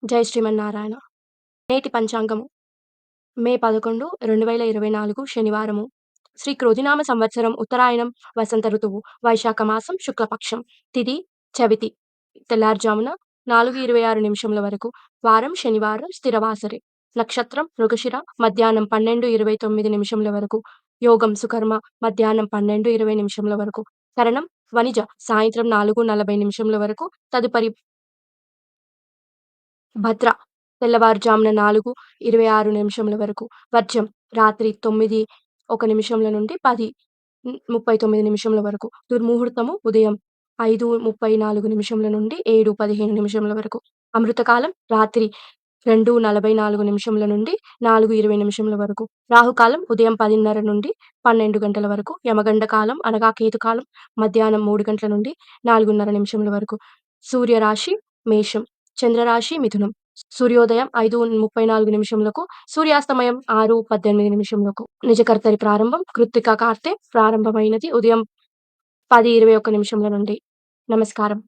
జై శ్రీమన్నారాయణ. నేటి పంచాంగము మే 11, 2024 శనివారము. శ్రీ క్రోధినామ సంవత్సరం ఉత్తరాయణం వసంత ఋతువు వైశాఖ మాసం శుక్లపక్షం. తిథి చవితి. తెల్లారుజామున 4:26 వరకు. వారం శనివారం స్థిరవాసరే. నక్షత్రం మృగశిర మధ్యాహ్నం 12:29 వరకు. యోగం సుకర్మ మధ్యాహ్నం 12:20 వరకు. కరణం వనిజ సాయంత్రం 4:40 వరకు. తదుపరి భద్ర తెల్లవారుజామున 4:26 వరకు. వర్జం రాత్రి 9:01 నుండి 10:39 వరకు. దుర్ముహూర్తము ఉదయం 5:34 నుండి 7:15 వరకు. అమృతకాలం రాత్రి 2:44 నుండి 4:20 వరకు. రాహుకాలం ఉదయం 10:30 నుండి 12 గంటల వరకు. యమగండ కాలం అనగా కేతుకాలం మధ్యాహ్నం 3 గంటల నుండి 4:30 వరకు. సూర్యరాశి మేషం, చంద్రరాశి మిథునం. సూర్యోదయం 5:34 సూర్యాస్తమయం 6:18 నిజకర్తరి ప్రారంభం కృత్తిక కార్తె ప్రారంభమైనది ఉదయం 10:21 నుండి. నమస్కారం.